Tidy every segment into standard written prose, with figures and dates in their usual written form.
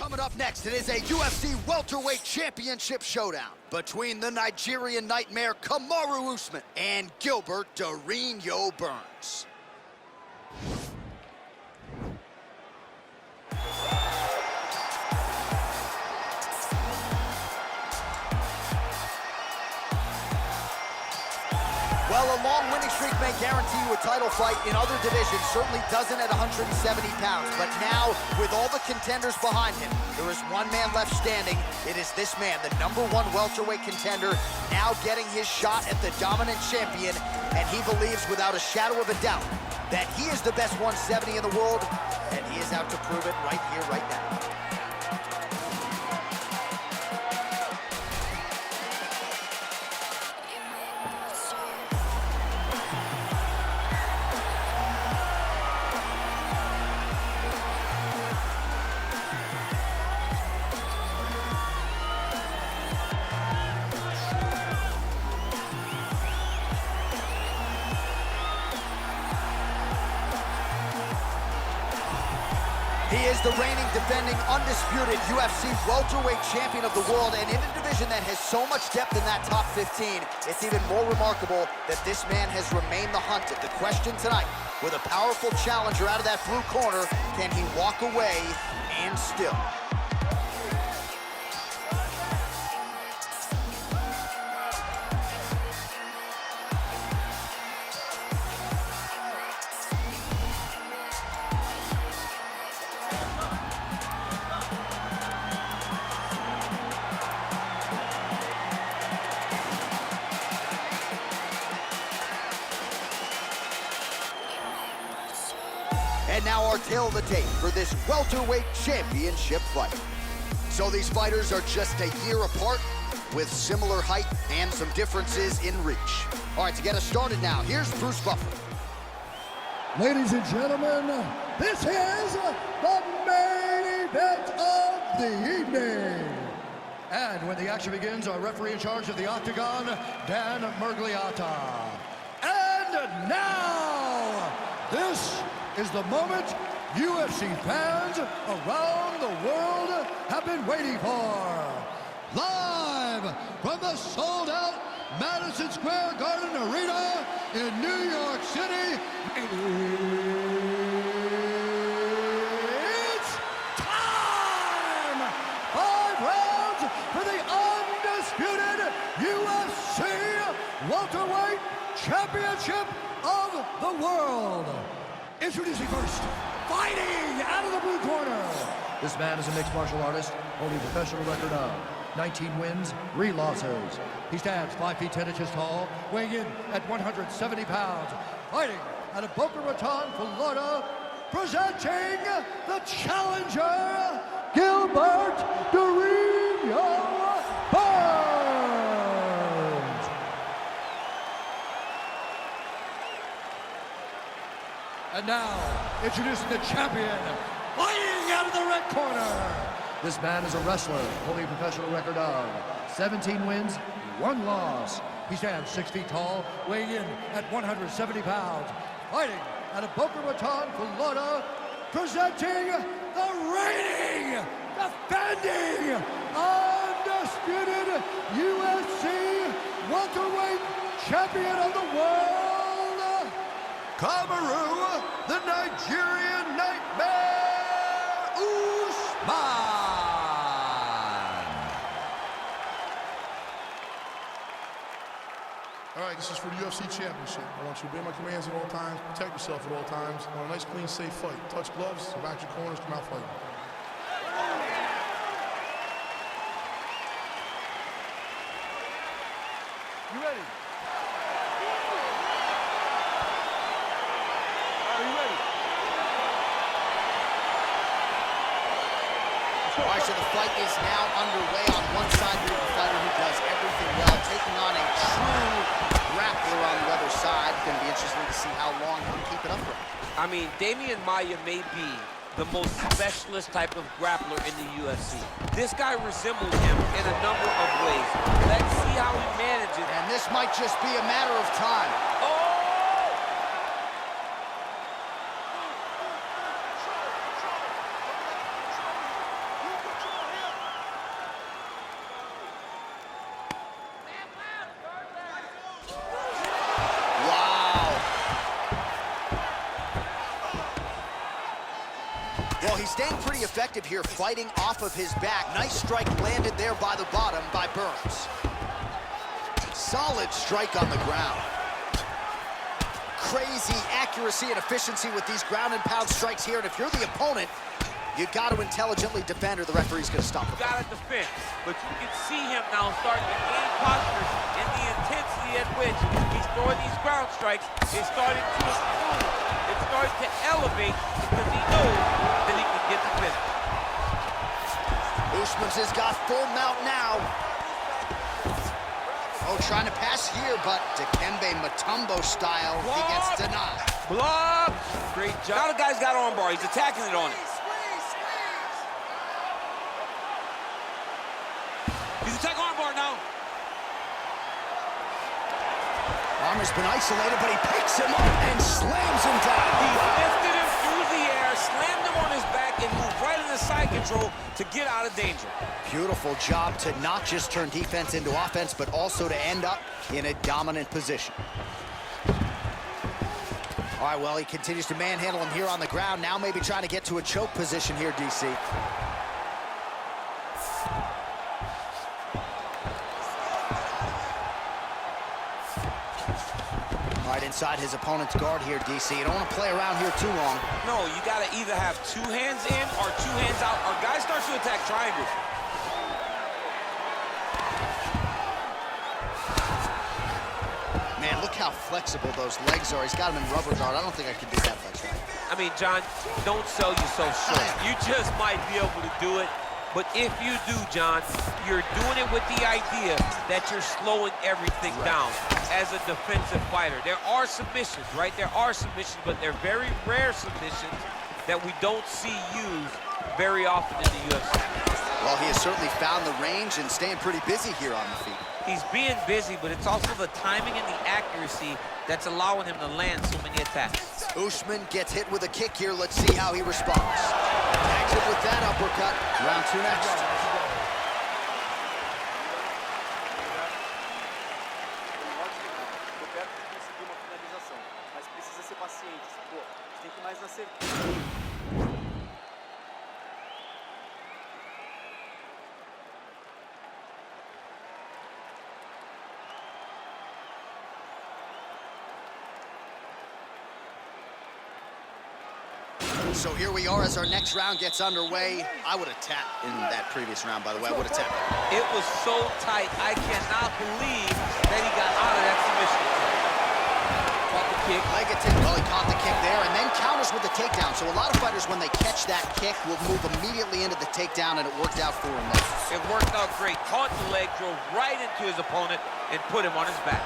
Coming up next, it is a UFC welterweight championship showdown between the Nigerian nightmare Kamaru Usman and Gilbert Berns. Well, a long winning streak may guarantee you a title fight in other divisions, certainly doesn't at 170 pounds. But now, with all the contenders behind him, there is one man left standing. It is this man, the #1 welterweight contender, now getting his shot at the dominant champion. And he believes without a shadow of a doubt that he is the best 170 in the world, and he is out to prove it right here, right now. He is the reigning, defending, undisputed UFC welterweight champion of the world, and in a division that has so much depth in that top 15, it's even more remarkable that this man has remained the hunted. The question tonight, with a powerful challenger out of that blue corner, can he walk away and still? And now our tale of the tape for this welterweight championship fight. So these fighters are just a year apart with similar height and some differences in reach. All right, to get us started now, here's Bruce Buffer. Ladies and gentlemen, this is the main event of the evening. And when the action begins, our referee in charge of the Octagon, Dan Murgliata. And now, this is the moment UFC fans around the world have been waiting for. Live from the sold-out Madison Square Garden Arena in New York City, it's time! 5 rounds for the undisputed UFC welterweight championship of the world. Introducing first, fighting out of the blue corner. This man is a mixed martial artist, holding a professional record of 19 wins, 3 losses. He stands 5 feet 10 inches tall, weighing in at 170 pounds. Fighting out of Boca Raton, Florida, presenting the challenger, Gilbert Berns. And now, introducing the champion, fighting out of the red corner. This man is a wrestler, holding a professional record of 17 wins, 1 loss. He stands 6 feet tall, weighing in at 170 pounds. Fighting out of Boca Raton, Florida, presenting the reigning, defending, undisputed UFC welterweight champion of the world, Kamaru, the Nigerian nightmare, Usman. All right, this is for the UFC Championship. I want you to obey my commands at all times, protect yourself at all times. I want a nice, clean, safe fight. Touch gloves, back your corners, come out fighting. You ready? All right, so the fight is now underway. On one side, we have a fighter who does everything well, taking on a true grappler on the other side. Going to be interesting to see how long he can keep it up for. I mean, Damian Maia may be the most specialist type of grappler in the UFC. This guy resembles him in a number of ways. Let's see how he manages. And this might just be a matter of time. Oh! staying pretty effective here, fighting off of his back. Nice strike landed there by the bottom by Berns. Solid strike on the ground. Crazy accuracy and efficiency with these ground and pound strikes here. And if you're the opponent, you got to intelligently defend or the referee's going to stop it. You got to defend, but you can see him now starting to gain posture and the intensity at which he's throwing these ground strikes is starting to improve. It's starting to elevate because he knows that he can get the finish. Usman's has got full mount now. Oh, trying to pass here, but Dikembe Mutombo style, he gets denied. Block! Great job. Now the guy's got armbar. He's attacking it on him. He's attacking armbar now. Armor's been isolated, but he picks him up and slams him down. He lifted him through the air, slammed him on his back, and moved right into side control to get out of danger. Beautiful job to not just turn defense into offense, but also to end up in a dominant position. All right, well, he continues to manhandle him here on the ground. Now maybe trying to get to a choke position here, DC. Right inside his opponent's guard here, DC. You don't want to play around here too long. No, you got to either have two hands in or two hands out. Our guy starts to attack triangles. Man, look how flexible those legs are. He's got him in rubber guard. I don't think I could do that much right. I mean, John, don't sell yourself short. You just might be able to do it. But if you do, John, you're doing it with the idea that you're slowing everything down as a defensive fighter. There are submissions, right? There are submissions, but they're very rare submissions that we don't see used very often in the UFC. Well, he has certainly found the range and staying pretty busy here on the feet. He's being busy, but it's also the timing and the accuracy that's allowing him to land so many attacks. Usman gets hit with a kick here. Let's see how he responds. Tags it with that uppercut. Round two next. So here we are as our next round gets underway. I would have tapped in that previous round, by the way. I would have tapped. It was so tight. I cannot believe that he got out of that submission. Caught the kick. Leg attack. Well, he caught the kick there and then counters with the takedown. So a lot of fighters, when they catch that kick, will move immediately into the takedown, and it worked out for him there. It worked out great. Caught the leg, drove right into his opponent, and put him on his back.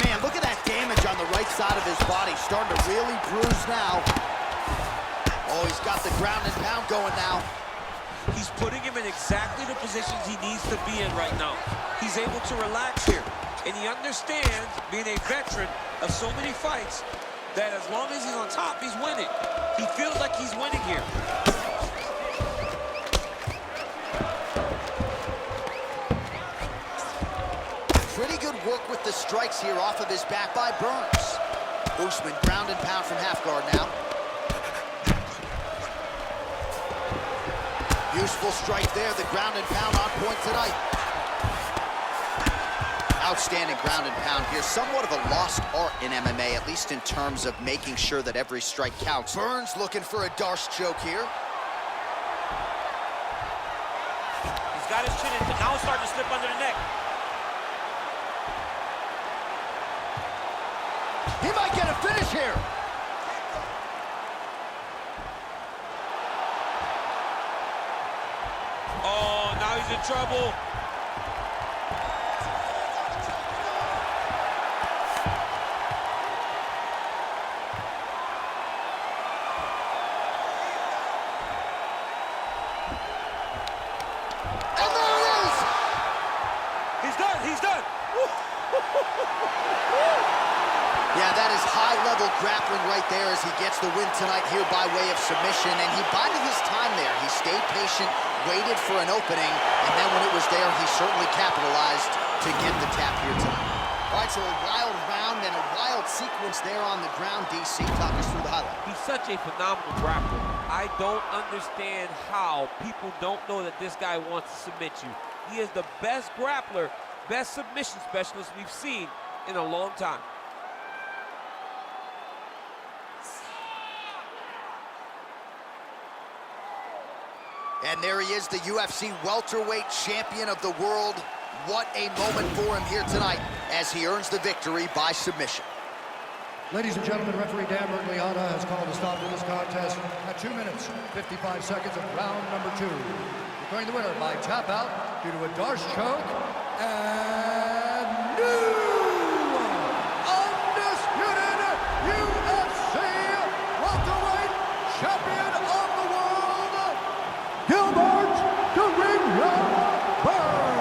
Man, look at that damage on the right side of his body. Starting to really bruise now. Oh, he's got the ground and pound going now. He's putting him in exactly the positions he needs to be in right now. He's able to relax here. And he understands, being a veteran of so many fights, that as long as he's on top, he's winning. He feels like he's winning here. Pretty good work with the strikes here off of his back by Berns. Usman ground and pound from half guard now. Useful strike there, the ground and pound on point tonight. Outstanding ground and pound here. Somewhat of a lost art in MMA, at least in terms of making sure that every strike counts. Berns looking for a Darce choke here. He's got his chin in. Now it's starting to slip under the neck. He might get a finish here. Oh, now he's in trouble. And there it is! He's done. He's done. Yeah, that is high-level grappling right there as he gets the win tonight here by way of submission, and he bided his time there. He stayed patient, waited for an opening, and then when it was there, he certainly capitalized to get the tap here tonight. All right, so a wild round and a wild sequence there on the ground. DC, talk us through the highlight. He's such a phenomenal grappler. I don't understand how people don't know that this guy wants to submit you. He is the best grappler, best submission specialist we've seen in a long time. And there he is, the UFC welterweight champion of the world. What a moment for him here tonight as he earns the victory by submission. Ladies and gentlemen, referee Dan Bergliana has called a stop to this contest at 2 minutes, 55 seconds of round number 2. Declaring the winner by tap out due to a Darce choke and new undisputed UFC welterweight champion of the world, Gilbert the Berns.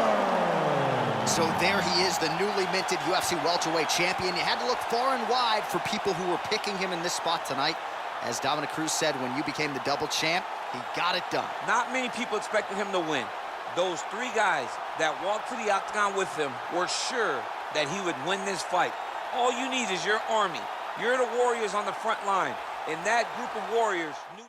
So there he is, the newly minted UFC welterweight champion. You had to look far and wide for people who were picking him in this spot tonight. As Dominic Cruz said, when you became the double champ, he got it done. Not many people expected him to win. Those 3 guys that walked to the octagon with him were sure that he would win this fight. All you need is your army. You're the warriors on the front line. And that group of warriors knew